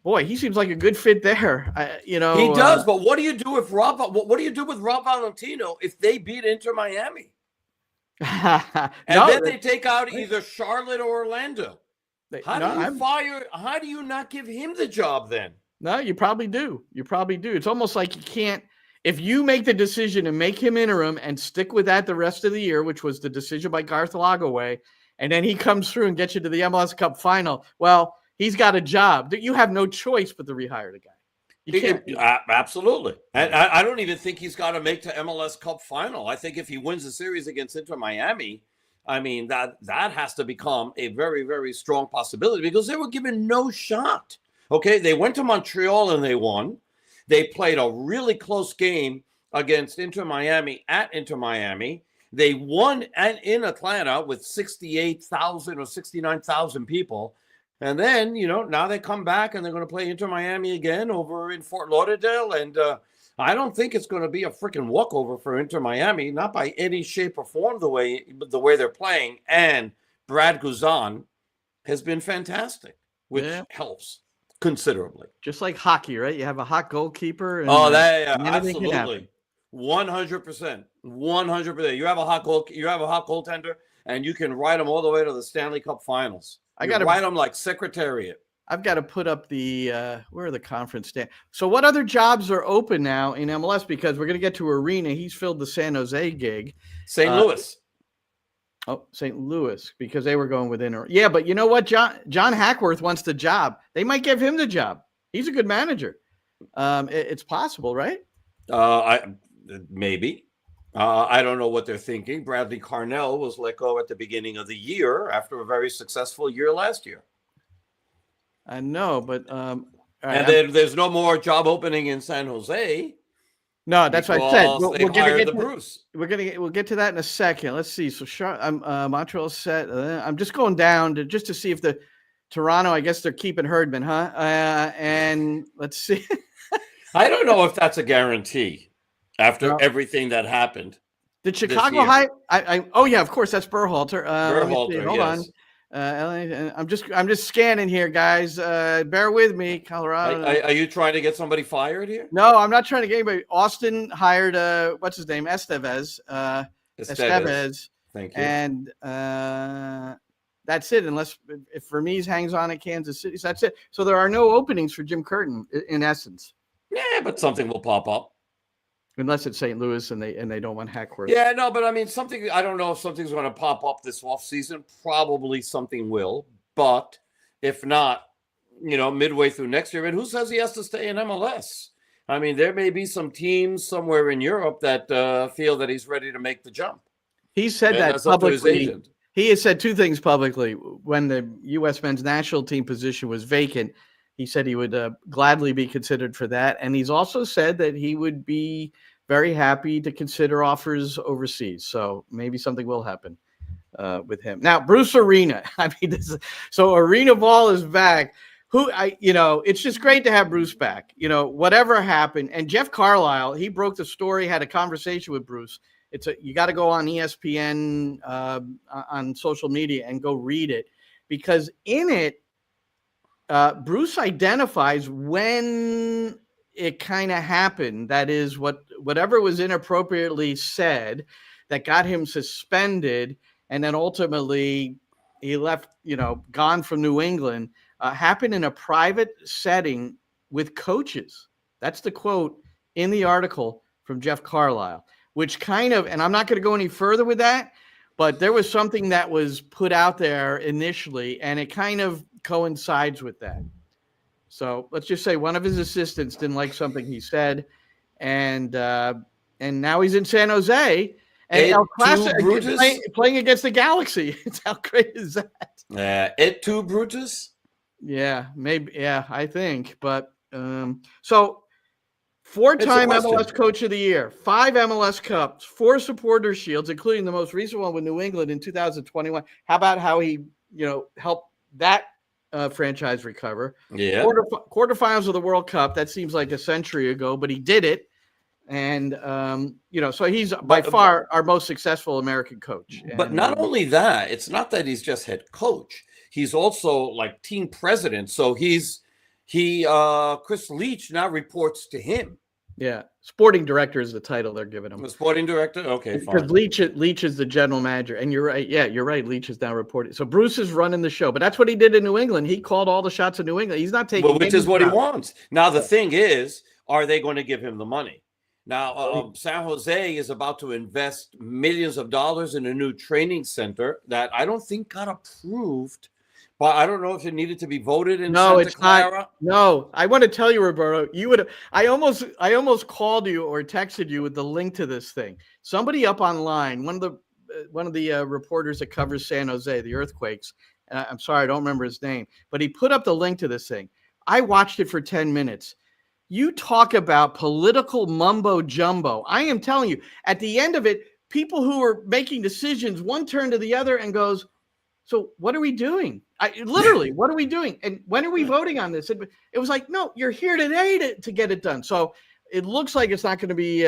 boy, he seems like a good fit there. He does, but what do you do with Rob Valentino if they beat Inter Miami? Then they take out either Charlotte or Orlando. How do you not give him the job then? No, you probably do. It's almost like you can't, if you make the decision to make him interim and stick with that the rest of the year, which was the decision by Garth Lagaway, and then he comes through and gets you to the MLS Cup final, well, he's got a job. You have no choice but to rehire the guy. Absolutely. And I don't even think he's got to make to MLS Cup final. I think if he wins the series against Inter Miami, I mean, that has to become a very, very strong possibility because they were given no shot. Okay, they went to Montreal and they won. They played a really close game against Inter Miami at Inter Miami. They won in Atlanta with 68,000 or 69,000 people. And then, now they come back and they're going to play Inter Miami again over in Fort Lauderdale. And I don't think it's going to be a freaking walkover for Inter Miami, not by any shape or form the way they're playing. And Brad Guzan has been fantastic, which helps considerably. Just like hockey, right? You have a hot goalkeeper. And, absolutely. 100%. 100%. You have a hot goaltender, and you can ride them all the way to the Stanley Cup Finals. I got to ride them like Secretariat. I've got to put up the where are the conference stand. So what other jobs are open now in MLS? Because we're going to get to Arena. He's filled the San Jose gig. St. Louis. Oh, St. Louis, because they were going within. Yeah, but you know what? John Hackworth wants the job. They might give him the job. He's a good manager. It's possible, right? Maybe. I don't know what they're thinking. Bradley Carnell was let go at the beginning of the year after a very successful year last year. I know, but then there's no more job opening in San Jose. No, that's what I said. We'll get to that in a second. Let's see. So Montreal set. I'm just going down to see if the Toronto. I guess they're keeping Herdman, huh? And let's see. I don't know if that's a guarantee after everything that happened. Did Chicago hire? Oh yeah, of course. That's Berhalter. Hold on. I'm just scanning here, guys. Bear with me, Colorado. Are you trying to get somebody fired here? No, I'm not trying to get anybody. Austin hired what's his name? Estevez. Estevez. Thank you. And that's it. Unless if Vermees hangs on at Kansas City, so that's it. So there are no openings for Jim Curtin in essence. Yeah, but something will pop up. Unless it's St. Louis and they don't want Hackworth. Yeah, no, but I mean, I don't know if something's going to pop up this offseason. Probably something will. But if not, midway through next year, and who says he has to stay in MLS? I mean, there may be some teams somewhere in Europe that feel that he's ready to make the jump. He said that publicly. He has said two things publicly. When the U.S. men's national team position was vacant, he said he would gladly be considered for that. And he's also said that he would be very happy to consider offers overseas. So maybe something will happen with him. Now, Bruce Arena. I mean, so Arena Ball is back. It's just great to have Bruce back. Whatever happened. And Jeff Carlisle, he broke the story, had a conversation with Bruce. You got to go on ESPN on social media and go read it, because in it, Bruce identifies when it kind of happened. That is whatever was inappropriately said that got him suspended, and then ultimately he left, gone from New England, happened in a private setting with coaches. That's the quote in the article from Jeff Carlisle, which kind of, and I'm not going to go any further with that, but there was something that was put out there initially, and it kind of coincides with that. So let's just say one of his assistants didn't like something he said, and now he's in San Jose and El Clasico playing against the Galaxy. How great is that? Et tu, Brutus? Yeah, maybe. Yeah, I think. But so 4-time MLS Coach of the Year, 5 MLS Cups, 4 Supporter Shields, including the most recent one with New England in 2021. How about how he, helped that franchise recover? Yeah. Quarterfinals of the World Cup. That seems like a century ago, but he did it. And, so he's by far our most successful American coach. But not only that, it's not that he's just head coach. He's also like team president. So Chris Leach now reports to him. Yeah. Sporting director is the title they're giving him. The sporting director? Okay, fine. Because Leach is the general manager. And you're right. Yeah, you're right. Leach is now reporting. So Bruce is running the show. But that's what he did in New England. He called all the shots in New England. He's not taking which is what he wants. Now, the thing is, are they going to give him the money? Now, San Jose is about to invest millions of dollars in a new training center that I don't think got approved Well, I don't know if it needed to be voted in No, Santa it's Clara. not. No, I want to tell you, Roberto, you would. I almost called you or texted you with the link to this thing. Somebody up online, one of the reporters that covers San Jose, the earthquakes. I'm sorry, I don't remember his name, but he put up the link to this thing. I watched it for 10 minutes. You talk about political mumbo jumbo. I am telling you, at the end of it, people who are making decisions, one turn to the other and goes, so what are we doing? Literally, what are we doing? And when are we voting on this? It was like, no, you're here today to get it done. So it looks like it's not going to be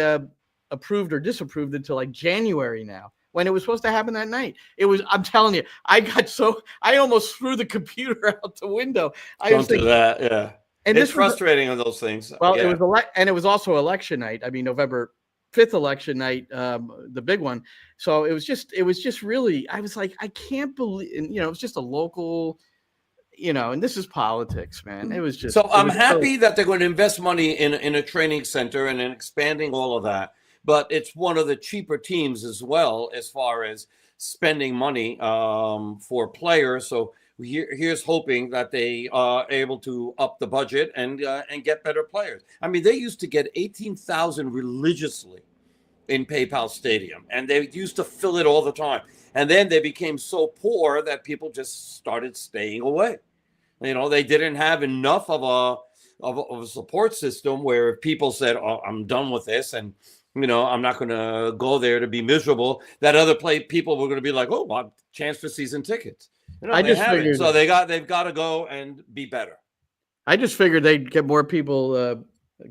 approved or disapproved until like January now, when it was supposed to happen that night. I'm telling you, I almost threw the computer out the window. Don't do that, yeah. And it's frustrating on those things. Well, yeah. It was also election night. I mean, November 5th election night, the big one. So it was just really, I was like, I can't believe, and, it was just a local, and this is politics, man. It was just. So I'm happy that they're going to invest money in a training center and in expanding all of that. But it's one of the cheaper teams as well, as far as spending money for players. So here's hoping that they are able to up the budget and get better players. I mean, they used to get 18,000 religiously in PayPal Stadium, and they used to fill it all the time. And then they became so poor that people just started staying away. They didn't have enough of a support system where if people said, "Oh, I'm done with this," and I'm not going to go there to be miserable, that other people were going to be like, "Oh, well, chance for season tickets." I just figured, so they've got to go and be better. I just figured they'd get more people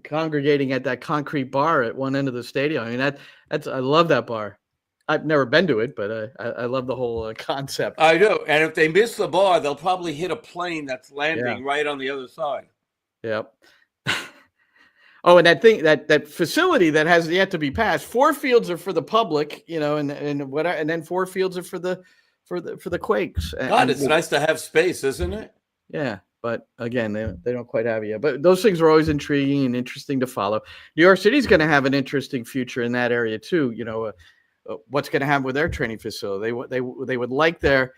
congregating at that concrete bar at one end of the stadium. I mean, I love that bar. I've never been to it, but I love the whole concept. I do. And if they miss the bar, they'll probably hit a plane that's landing right on the other side. Yep. Oh, and that facility that has yet to be passed. 4 fields are for the public, and then 4 fields are for the Quakes. God, it's nice to have space, isn't it? Yeah, but again, they don't quite have it yet. But those things are always intriguing and interesting to follow. New York City's going to have an interesting future in that area too. What's going to happen with their training facility? They would like their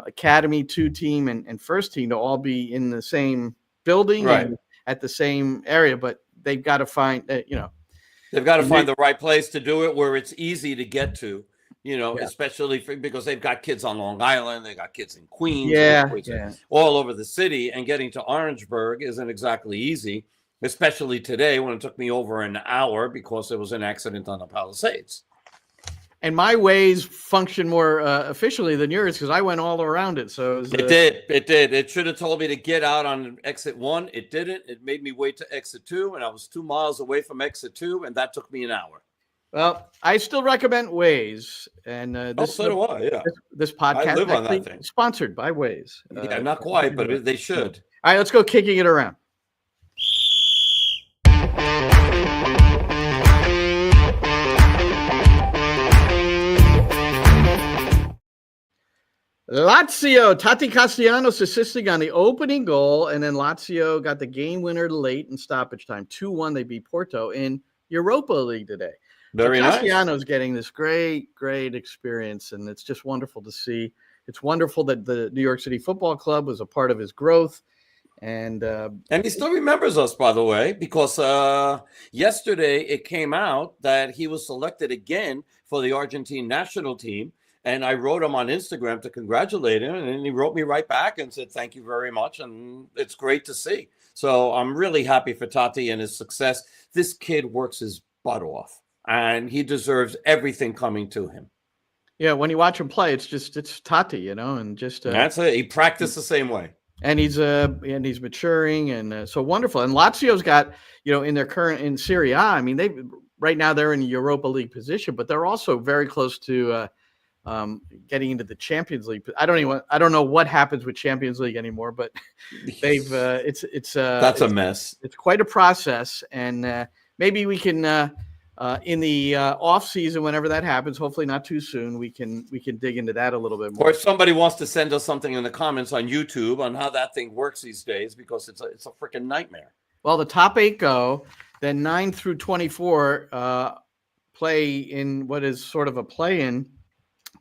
academy 2 team and first team to all be in the same building, right, and at the same area, but they've got to find they've got to find the right place to do it where it's easy to get to. Especially because they've got kids on Long Island, they got kids in Queens, all over the city, and getting to Orangeburg isn't exactly easy, especially today when it took me over an hour because there was an accident on the Palisades. And my ways function more efficiently than yours because I went all around it. So it did. It should have told me to get out on exit 1. It didn't. It made me wait to exit 2, and I was 2 miles away from exit 2, and that took me an hour. Well, I still recommend Waze, and so do I. Yeah, this podcast I live on that thing. Sponsored by Waze. Yeah, not quite, but they should. All right, let's go kicking it around. Lazio, Tati Castellanos assisting on the opening goal, and then Lazio got the game winner late in stoppage time. 2-1, they beat Porto in Europa League today. Very nice. Castellanos getting this great experience, and it's just wonderful to see. It's wonderful that the New York City Football Club was a part of his growth. And he still remembers us, by the way, because yesterday it came out that he was selected again for the Argentine national team. And I wrote him on Instagram to congratulate him, and he wrote me right back and said, "Thank you very much." And it's great to see. So I'm really happy for Tati and his success. This kid works his butt off, and he deserves everything coming to him. Yeah, when you watch him play, it's Tati, and just that's it. He practiced the same way. And he's maturing, and so wonderful. And Lazio's got, in their current in Serie A, I mean, right now they're in a Europa League position, but they're also very close to getting into the Champions League. I don't know what happens with Champions League anymore, but they've that's a mess. It's quite a process, and maybe we can in the off season, whenever that happens, hopefully not too soon, we can dig into that a little bit more. Or if somebody wants to send us something in the comments on YouTube on how that thing works these days, because it's a freaking nightmare. Well, the top 8 go, then 9 through 24 play in what is sort of a play-in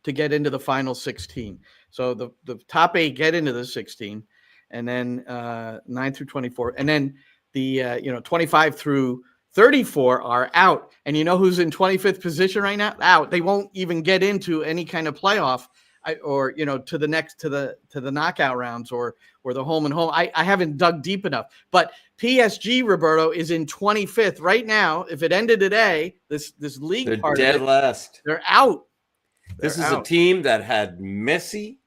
to get into the final 16. So the top 8 get into the 16, and then 9 through 24, and then the 25 through 34 are out. And you know who's in 25th position right now? Out. They won't even get into any kind of playoff or to the knockout rounds or the home and home. I haven't dug deep enough, but PSG, Roberto, is in 25th right now. If it ended today, this league they're part dead of it, last. they're out. This is a team that had Messi,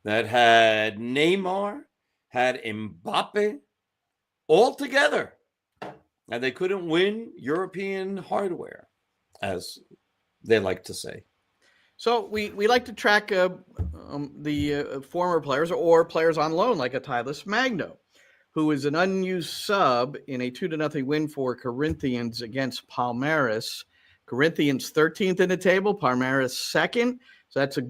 that had Neymar, had Mbappe, all together, and they couldn't win European hardware, as they like to say. So we like to track the former players or players on loan, like a Tyler Magno, who is an unused sub in a 2-0 win for Corinthians against Palmeiras. Corinthians 13th in the table, Palmeiras 2nd. So that's a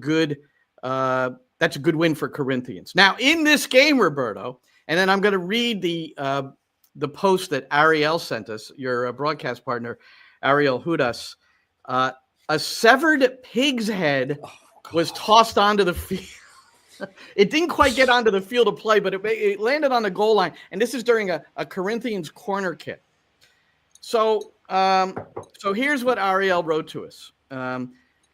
good win for Corinthians. Now in this game, Roberto, and then I'm going to read the post that Ariel sent us, your broadcast partner, Ariel Hudas. A severed pig's head was tossed onto the field. It didn't quite get onto the field of play, but it landed on the goal line. And this is during a Corinthians corner kick. So here's what Ariel wrote to us.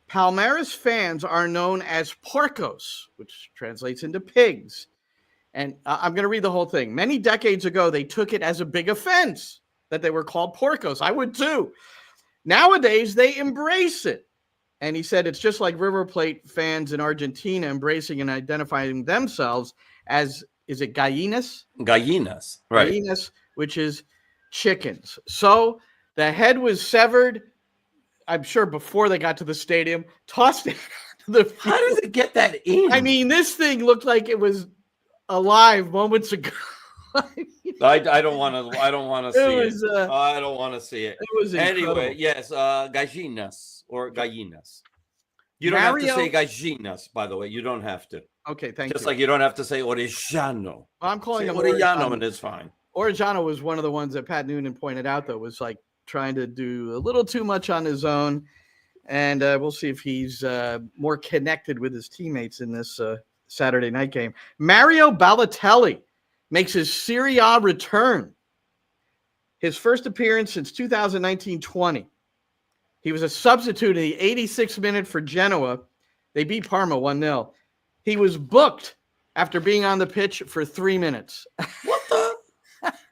Palmeiras fans are known as porcos, which translates into pigs. And I'm going to read the whole thing. Many decades ago, they took it as a big offense that they were called porcos. I would too. Nowadays, they embrace it. And he said it's just like River Plate fans in Argentina embracing and identifying themselves as, is it gallinas? Gallinas, right. Gallinas, which is chickens. So the head was severed, I'm sure before they got to the stadium, tossed it to the field. How does it get that in? I mean, this thing looked like it was alive moments ago. I don't want to see it. I don't want to see it. It was incredible. Anyway, yes, gallinas or gallinas. You don't have to say gallinas, by the way. You don't have to. Okay, thank you. Just like you don't have to say orellano. Well, I'm calling him orellano, and it's fine. Orellano was one of the ones that Pat Noonan pointed out, though, was like trying to do a little too much on his own. And we'll see if he's more connected with his teammates in this Saturday night game. Mario Balotelli makes his Serie A return. His first appearance since 2019-20. He was a substitute in the 86th minute for Genoa. They beat Parma 1-0. He was booked after being on the pitch for 3 minutes. What the?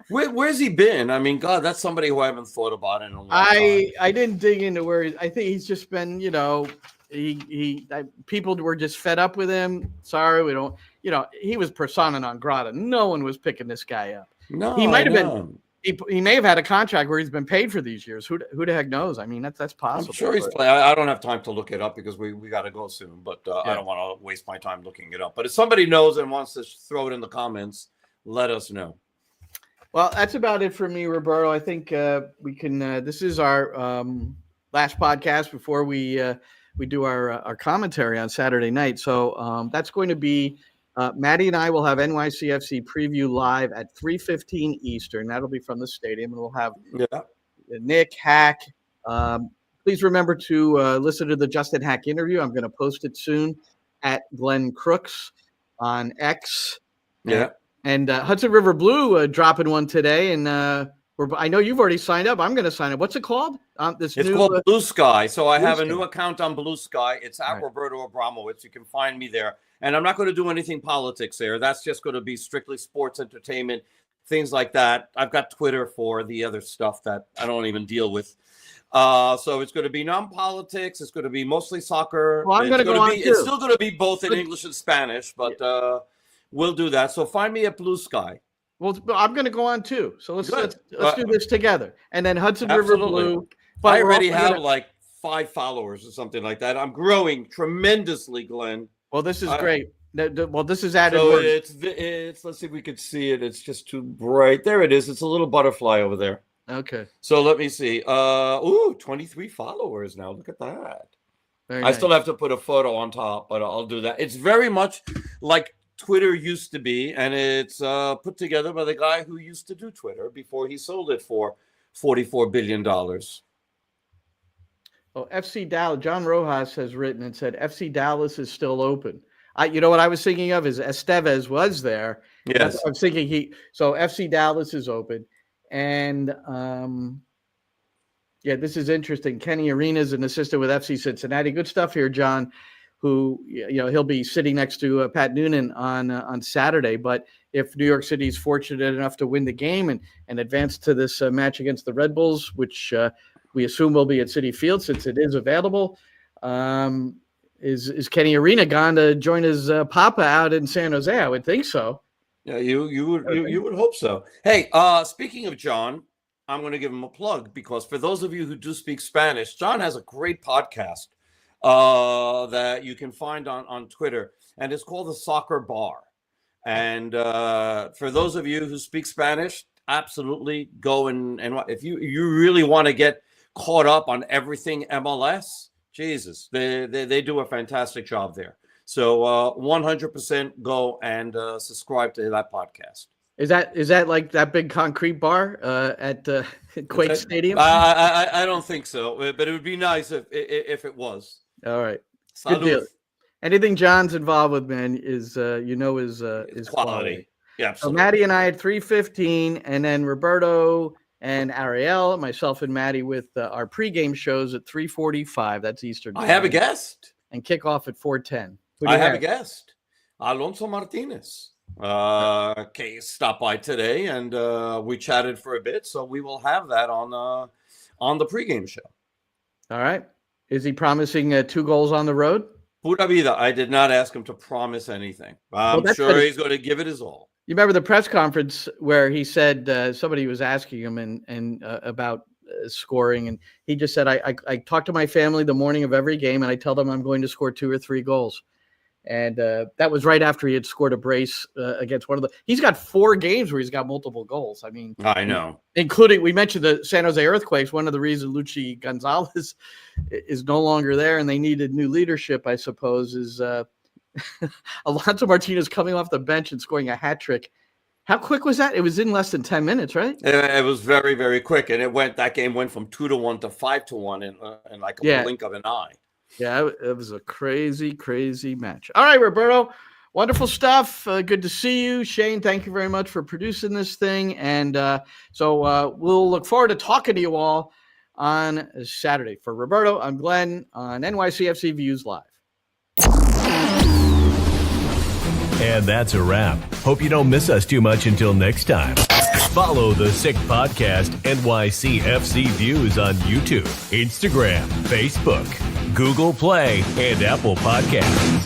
Where's he been? I mean, God, that's somebody who I haven't thought about in a long time. I didn't dig into where I think he's just been, people were just fed up with him. Sorry, we don't, he was persona non grata. No one was picking this guy up. No, he might have been. He may have had a contract where he's been paid for these years. Who the heck knows? I mean, that's possible. I'm sure he's playing. I don't have time to look it up because we got to go soon. But I don't want to waste my time looking it up. But if somebody knows and wants to throw it in the comments, let us know. Well, that's about it for me, Roberto. I think we can. This is our last podcast before we do our commentary on Saturday night. So that's going to be. Maddie and I will have NYCFC preview live at 3:15 Eastern. That'll be from the stadium, and we'll have Nick, Haak. Please remember to listen to the Justin Haak interview. I'm going to post it soon at Glenn Crooks on X. Yeah. And Hudson River Blue dropping one today, and I know you've already signed up. I'm going to sign up. What's it called? It's called Blue Sky. So I have a new account on Blue Sky. It's at Roberto Abramowitz. You can find me there. And I'm not going to do anything politics there. That's just going to be strictly sports, entertainment, things like that. I've got Twitter for the other stuff that I don't even deal with. So it's going to be non-politics. It's going to be mostly soccer. Well, I'm going to go on too. It's still going to be both in English and Spanish, but we'll do that. So find me at Blue Sky. Well, I'm going to go on too. So let's do this together. And then Hudson River Blue. I already have like 5 followers or something like that. I'm growing tremendously, Glenn. Well, this is great. Well, this is added. So it's let's see if we can see it. It's just too bright. There it is. It's a little butterfly over there. Okay. So let me see. 23 followers now. Look at that. I still have to put a photo on top, but I'll do that. It's very much like Twitter used to be, and it's put together by the guy who used to do Twitter before he sold it for $44 billion. Oh, FC Dallas. John Rojas has written and said FC Dallas is still open. You know what I was thinking of is Estevez was there. Yes, I'm thinking So FC Dallas is open, and this is interesting. Kenny Arena is an assistant with FC Cincinnati. Good stuff here, John. Who he'll be sitting next to Pat Noonan on Saturday. But if New York City is fortunate enough to win the game and advance to this match against the Red Bulls, which we assume will be at Citi Field since it is available. Is Kenny Arena gone to join his papa out in San Jose? I would think so. Yeah, you would hope so. Hey, speaking of John, I'm going to give him a plug because for those of you who do speak Spanish, John has a great podcast that you can find on Twitter, and it's called The Soccer Bar. And for those of you who speak Spanish, absolutely go and if you really want to get caught up on everything MLS, Jesus, they do a fantastic job there. So 100% go and subscribe to that podcast. Is that like that big concrete bar at Quake Stadium? I don't think so, but it would be nice if it was. All right, Salud. Good deal. Anything John's involved with, man, is quality. Yeah, absolutely. So Maddie and I at 3:15, and then Roberto and Ariel, myself and Maddie with our pregame shows at 3:45. That's Eastern time. I have a guest. And kickoff at 4:10. I have a guest, Alonso Martinez. Stopped by today, and we chatted for a bit. So we will have that on the pregame show. All right. Is he promising 2 goals on the road? Pura vida. I did not ask him to promise anything. I'm sure he's going to give it his all. You remember the press conference where he said somebody was asking him and about scoring, and he just said, I talk to my family the morning of every game, and I tell them I'm going to score 2 or 3 goals. And that was right after he had scored a brace against one of the. He's got 4 games where he's got multiple goals. I mean, I know, including we mentioned the San Jose Earthquakes. One of the reasons Luchi Gonzalez is no longer there, and they needed new leadership, I suppose, is Alonso Martinez coming off the bench and scoring a hat trick. How quick was that? It was in less than 10 minutes, right? It was very, very quick, and that game went from 2-1 to 5-1 in like a blink of an eye. Yeah, it was a crazy, crazy match. All right, Roberto, wonderful stuff. Good to see you. Shane, thank you very much for producing this thing. And so we'll look forward to talking to you all on Saturday. For Roberto, I'm Glenn on NYCFC Views Live. And that's a wrap. Hope you don't miss us too much until next time. Follow the Sick Podcast NYCFC Views on YouTube, Instagram, Facebook, Google Play, and Apple Podcasts.